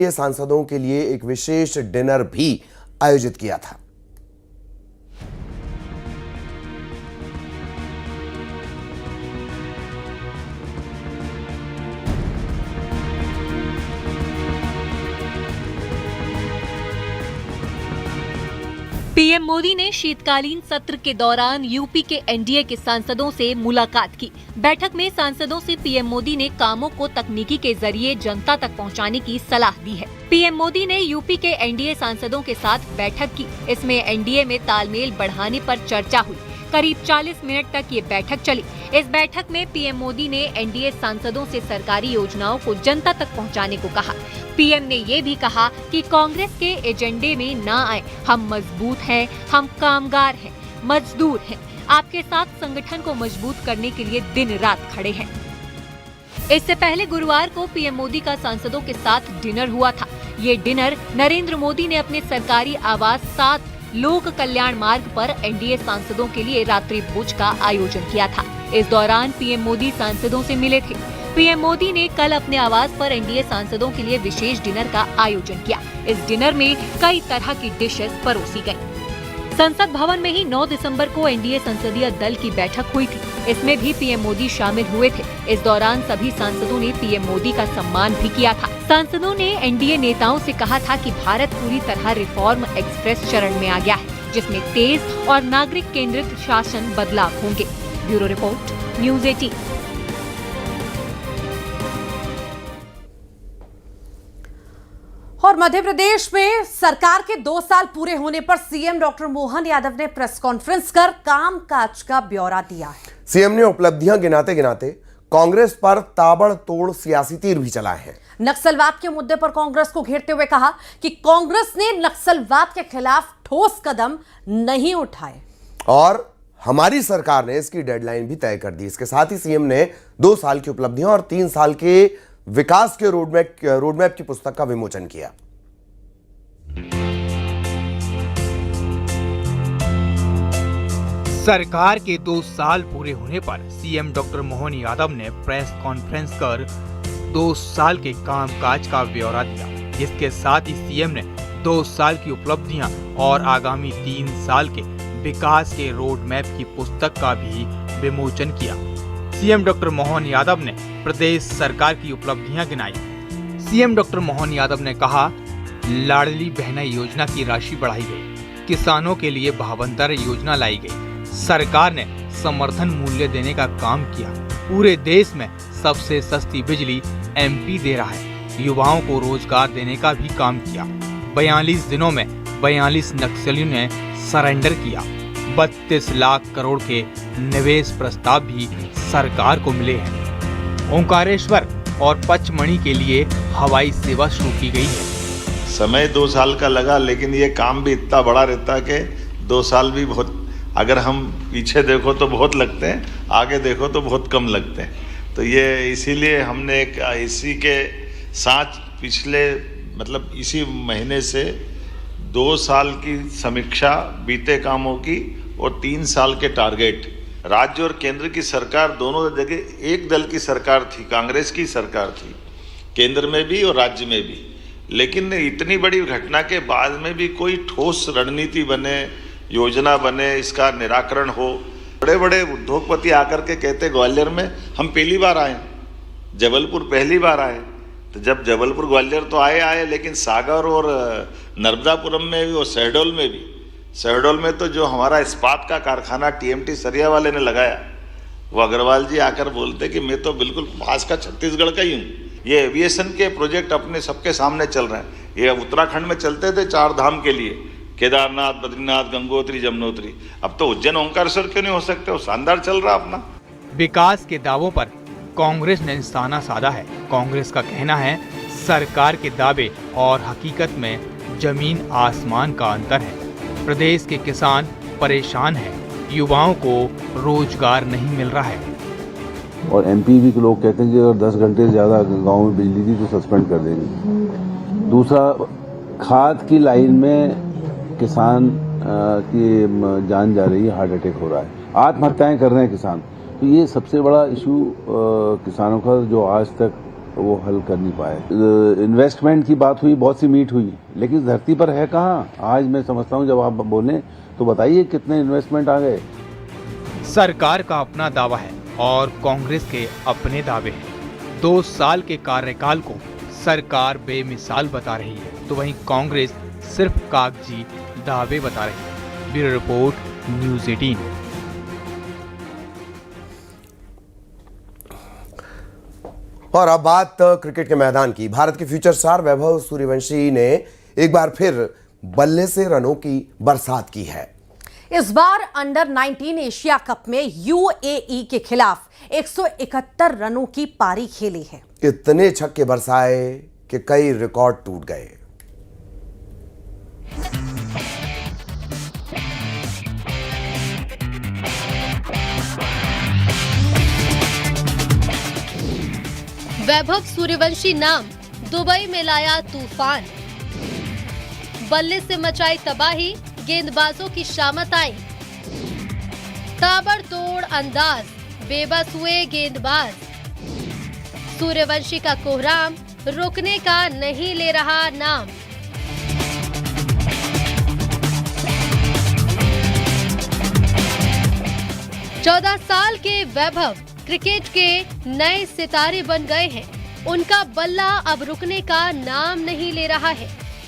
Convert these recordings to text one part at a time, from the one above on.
ये सांसदों के लिए एक विशेष डिनर भी आयोजित किया था। पीएम मोदी ने शीतकालीन सत्र के दौरान यूपी के एनडीए के सांसदों से मुलाकात की। बैठक में सांसदों से पीएम मोदी ने कामों को तकनीकी के जरिए जनता तक पहुंचाने की सलाह दी है। पीएम मोदी ने यूपी के एनडीए सांसदों के साथ बैठक की। इसमें एनडीए में तालमेल बढ़ाने पर चर्चा हुई। करीब 40 मिनट तक ये बैठक चली। इस बैठक में पीएम मोदी ने एनडीए सांसदों से सरकारी योजनाओं को जनता तक पहुंचाने को कहा। पीएम ने ये भी कहा कि कांग्रेस के एजेंडे में ना आए। हम मजबूत हैं, हम कामगार हैं, मजदूर हैं। आपके साथ संगठन को मजबूत करने के लिए दिन रात खड़े हैं। इससे पहले गुरुवार को पीएम मोदी का सांसदों के साथ डिनर हुआ था। ये डिनर नरेंद्र मोदी ने अपने सरकारी आवास 7 लोक कल्याण मार्ग पर एनडीए सांसदों के लिए रात्रि भोज का आयोजन किया था। इस दौरान पीएम मोदी सांसदों से मिले थे। पीएम मोदी ने कल अपने आवास पर एनडीए सांसदों के लिए विशेष डिनर का आयोजन किया। इस डिनर में कई तरह की डिशेस परोसी गयी। संसद भवन में ही 9 दिसंबर को एनडीए संसदीय दल की बैठक हुई थी। इसमें भी पीएम मोदी शामिल हुए थे। इस दौरान सभी सांसदों ने पीएम मोदी का सम्मान भी किया था। सांसदों ने एनडीए नेताओं से कहा था कि भारत पूरी तरह रिफॉर्म एक्सप्रेस चरण में आ गया है, जिसमें तेज और नागरिक केंद्रित शासन बदलाव होंगे। Bureau report, news 18। और मध्य प्रदेश में सरकार के 2 साल पूरे होने पर सीएम डॉक्टर मोहन यादव ने प्रेस कॉन्फ्रेंस कर कामकाज का ब्यौरा दिया है। सीएम ने उपलब्धियां गिनाते गिनाते कांग्रेस पर ताबड़तोड़ सियासी तीर भी चलाए हैं। नक्सलवाद के मुद्दे पर कांग्रेस को घेरते हुए कहा कि कांग्रेस ने नक्सलवाद के खिलाफ ठोस कदम नहीं उठाए और हमारी सरकार ने इसकी डेडलाइन भी तय कर दी। इसके साथ ही सीएम ने 2 साल की उपलब्धियां और 3 साल के विकास के रोडमैप की पुस्तक का विमोचन किया। सरकार के 2 साल पूरे होने पर सीएम डॉक्टर मोहन यादव ने प्रेस कॉन्फ्रेंस कर 2 साल के कामकाज का ब्यौरा दिया। इसके साथ ही सीएम ने 2 साल की उपलब्धियां और आगामी 3 साल के विकास के रोड मैप की पुस्तक का भी विमोचन किया। सीएम डॉक्टर मोहन यादव ने प्रदेश सरकार की उपलब्धियां गिनाई। सीएम डॉक्टर मोहन यादव ने कहा, लाडली बहना योजना की राशि बढ़ाई गई, किसानों के लिए भावंतर योजना लाई गई, सरकार ने समर्थन मूल्य देने का काम किया, पूरे देश में सबसे सस्ती बिजली एमपी दे रहा है, युवाओं को रोजगार देने का भी काम किया। 42 दिनों में 42 नक्सलियों ने सरेंडर किया। 32 लाख करोड़ के निवेश प्रस्ताव भी सरकार को मिले हैं। ओंकारेश्वर और पचमढ़ी के लिए हवाई सेवा शुरू की गई है। समय 2 साल का लगा, लेकिन ये काम भी इतना बड़ा रहता है कि 2 साल भी बहुत, अगर हम पीछे देखो तो बहुत लगते हैं, आगे देखो तो बहुत कम लगते हैं। तो ये इसीलिए हमने एक इसी के साथ पिछले इसी महीने से 2 साल की समीक्षा बीते कामों की और 3 साल के टारगेट। राज्य और केंद्र की सरकार दोनों जगह एक दल की सरकार थी, कांग्रेस की सरकार थी, केंद्र में भी और राज्य में भी। लेकिन इतनी बड़ी घटना के बाद में भी कोई ठोस रणनीति बने, योजना बने, इसका निराकरण हो। बड़े बड़े उद्योगपति आकर के कहते ग्वालियर में हम पहली बार आए, जबलपुर पहली बार आए। तो जब जबलपुर ग्वालियर तो आए, लेकिन सागर और नर्मदापुरम में भी और शहडोल में तो जो हमारा इस्पात का कारखाना टीएमटी सरिया वाले ने लगाया, वो अग्रवाल जी आकर बोलते कि मैं तो बिल्कुल पास का छत्तीसगढ़ का ही हूँ। ये एविएशन के प्रोजेक्ट अपने सबके सामने चल रहे हैं। ये उत्तराखंड में चलते थे 4 धाम के लिए, केदारनाथ, बद्रीनाथ, गंगोत्री, जमुनोत्री। अब तो उज्जैन ओंकारेश्वर क्यों नहीं हो सकते? वो शानदार चल रहा अपना। विकास के दावों पर कांग्रेस ने निशाना साधा है। कांग्रेस का कहना है, सरकार के दावे और हकीकत में जमीन आसमान का अंतर है। प्रदेश के किसान परेशान हैं, युवाओं को रोजगार नहीं मिल रहा है। और एमपी भी लोग कहते हैं कि अगर 10 घंटे से ज़्यादा गांव में बिजली दी तो सस्पेंड कर देंगे। दूसरा, खाद की लाइन में किसान की जान जा रही है, हार्ट अटैक हो रहा है, आत्महत्याएं कर रहे हैं किसान। तो ये सबसे बड़ा इशू किसानों का जो आज तक वो हल कर नहीं पाए। इन्वेस्टमेंट की बात हुई, बहुत सी मीट हुई, लेकिन धरती पर है कहाँ? आज मैं समझता हूँ जब आप बोले तो बताइए कितने इन्वेस्टमेंट आ गए। सरकार का अपना दावा है और कांग्रेस के अपने दावे हैं। 2 साल के कार्यकाल को सरकार बेमिसाल बता रही है, तो वहीं कांग्रेस सिर्फ कागजी दावे बता रही है। Bureau report, news 18। और अब बात क्रिकेट के मैदान की। भारत के फ्यूचर स्टार वैभव सूर्यवंशी ने एक बार फिर बल्ले से रनों की बरसात की है। इस बार अंडर 19 एशिया कप में यूएई के खिलाफ 171 रनों की पारी खेली है। इतने छक्के बरसाए कि कई रिकॉर्ड टूट गए। वैभव सूर्यवंशी नाम दुबई में लाया तूफान, बल्ले से मचाई तबाही, गेंदबाजों की शामत आई। ताबड़तोड़ अंदाज, बेबस हुए गेंदबाज। सूर्यवंशी का कोहराम रुकने का नहीं ले रहा नाम। चौदह साल के वैभव क्रिकेट के नए सितारे बन गए हैं। उनका बल्ला अब रुकने का नाम नहीं ले रहा है।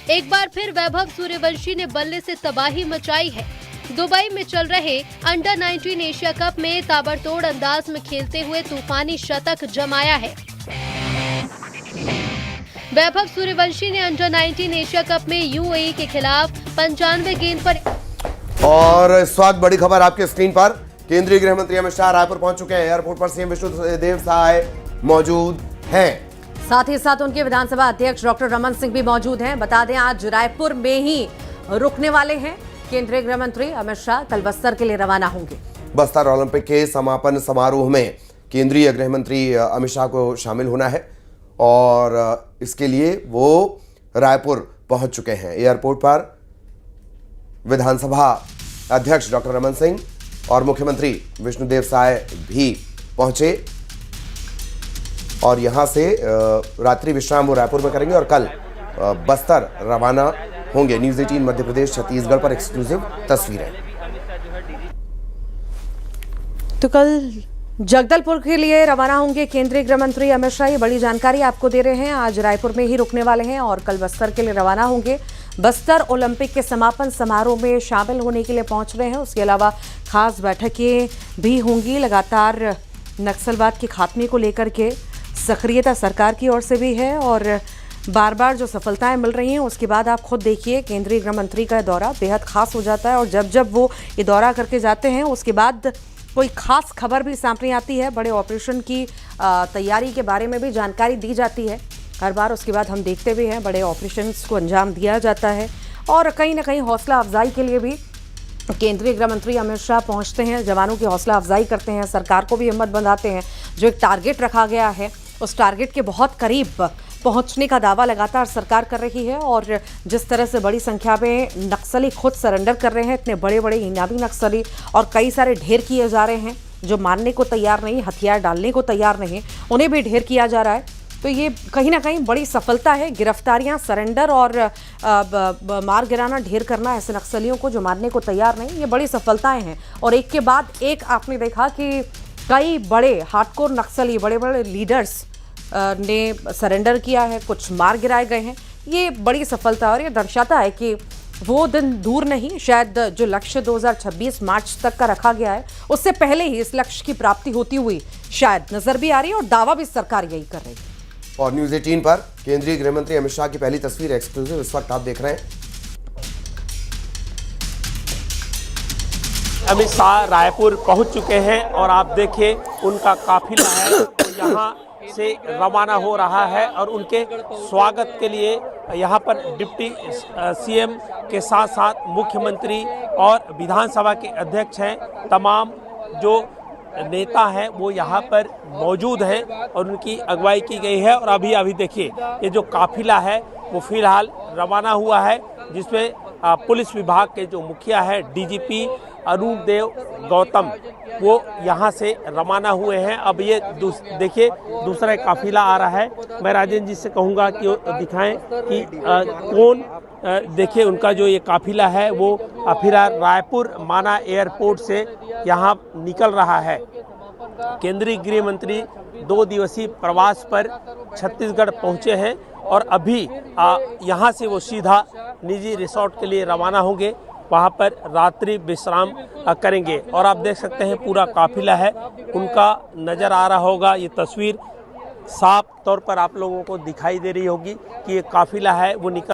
एक बार फिर वैभव सूर्यवंशी ने बल्ले से तबाही मचाई है। दुबई में चल रहे अंडर 19 एशिया कप में ताबड़तोड़ अंदाज में खेलते हुए तूफानी शतक जमाया है। वैभव सूर्यवंशी ने अंडर 19 एशिया कप में यूएई के खिलाफ 95 गेंद पर। और इस वक्त बड़ी खबर आपके स्क्रीन पर। केंद्रीय गृह मंत्री अमित शाह रायपुर पहुंच चुके हैं। एयरपोर्ट पर सीएम विष्णुदेव साय मौजूद हैं। साथ ही साथ उनके विधानसभा अध्यक्ष डॉक्टर रमन सिंह भी मौजूद हैं। बता दें आज रायपुर में ही रुकने वाले हैं केंद्रीय गृह मंत्री अमित शाह। कल बस्तर के लिए रवाना होंगे। बस्तर ओलंपिक के समापन समारोह में केंद्रीय गृह मंत्री अमित शाह को शामिल होना है और इसके लिए वो रायपुर पहुंच चुके हैं। एयरपोर्ट पर विधानसभा अध्यक्ष डॉक्टर रमन सिंह और मुख्यमंत्री विष्णुदेव साय भी पहुंचे और यहां से रात्रि विश्राम वो रायपुर में करेंगे और कल बस्तर रवाना होंगे। न्यूज़ 18 मध्य प्रदेश छत्तीसगढ़ पर एक्सक्लूसिव तस्वीरें। तो कल जगदलपुर के लिए रवाना होंगे केंद्रीय गृह मंत्री अमित शाह। ये बड़ी जानकारी आपको दे रहे हैं। आज रायपुर में ही रुकने वाले हैं और कल बस्तर के लिए रवाना होंगे। बस्तर ओलंपिक के समापन समारोह में शामिल होने के लिए पहुंच रहे हैं। उसके अलावा खास बैठकें भी होंगी। लगातार नक्सलवाद के खात्मे को लेकर के सक्रियता सरकार की ओर से भी है और बार बार जो सफलताएं मिल रही हैं उसके बाद आप खुद देखिए केंद्रीय गृह मंत्री का दौरा बेहद खास हो जाता है और जब जब वो ये दौरा करके जाते हैं उसके बाद कोई खास खबर भी सामने आती है। बड़े ऑपरेशन की तैयारी के बारे में भी जानकारी दी जाती है हर बार। उसके बाद हम देखते भी हैं बड़े ऑपरेशंस को अंजाम दिया जाता है और कहीं ना कहीं हौसला अफजाई के लिए भी केंद्रीय गृह मंत्री अमित शाह पहुंचते हैं। जवानों की हौसला अफजाई करते हैं, सरकार को भी हिम्मत बंधाते हैं। जो एक टारगेट रखा गया है उस टारगेट के बहुत करीब पहुंचने का दावा लगातार सरकार कर रही है और जिस तरह से बड़ी संख्या में नक्सली खुद सरेंडर कर रहे हैं, इतने बड़े बड़े इनामी नक्सली और कई सारे ढेर किए जा रहे हैं जो मानने को तैयार नहीं, हथियार डालने को तैयार नहीं, उन्हें भी ढेर किया जा रहा है। तो ये कहीं ना कहीं बड़ी सफलता है। गिरफ्तारियां, सरेंडर और मार गिराना, ढेर करना ऐसे नक्सलियों को जो मानने को तैयार नहीं, ये बड़ी सफलताएं हैं। और एक के बाद एक आपने देखा कि कई बड़े हार्डकोर नक्सली, बड़े बड़े लीडर्स ने सरेंडर किया है, कुछ मार गिराए गए हैं। ये बड़ी सफलता और ये दर्शाता है कि वो दिन दूर नहीं, शायद जो लक्ष्य 2026 मार्च तक का रखा गया है उससे पहले ही इस लक्ष्य की प्राप्ति होती हुई शायद नजर भी आ रही है और दावा भी सरकार यही कर रही है। और न्यूज़ 18 पर केंद्रीय गृह मंत्री अमित शाह की पहली तस्वीर एक्सक्लूसिव इस वक्त आप देख रहे हैं। अमित शाह रायपुर पहुंच चुके हैं और आप देखिए उनका काफिला है तो यहाँ से रवाना हो रहा है और उनके स्वागत के लिए यहाँ पर डिप्टी सीएम के साथ साथ मुख्यमंत्री और विधानसभा के अध्यक्ष हैं, तमाम जो नेता हैं वो यहाँ पर मौजूद हैं और उनकी अगुवाई की गई है। और अभी देखिए ये जो काफिला है वो फिलहाल रवाना हुआ है जिसमें पुलिस विभाग के जो मुखिया है, डीजीपी अरुण देव गौतम वो यहाँ से रवाना हुए हैं। अब ये देखिए दूसरा काफिला आ रहा है। मैं राजेंद्र जी से कहूँगा कि वो दिखाएं कि कौन देखिए उनका जो ये काफिला है वो फिलहाल रायपुर माना एयरपोर्ट से यहाँ निकल रहा है। केंद्रीय गृह मंत्री 2 दिवसीय प्रवास पर छत्तीसगढ़ पहुँचे हैं और अभी यहाँ से वो सीधा निजी रिसोर्ट के लिए रवाना होंगे, वहाँ पर रात्रि विश्राम करेंगे। और आप देख सकते हैं पूरा काफिला है उनका नज़र आ रहा होगा। ये तस्वीर साफ तौर पर आप लोगों को दिखाई दे रही होगी कि ये काफिला है वो निकल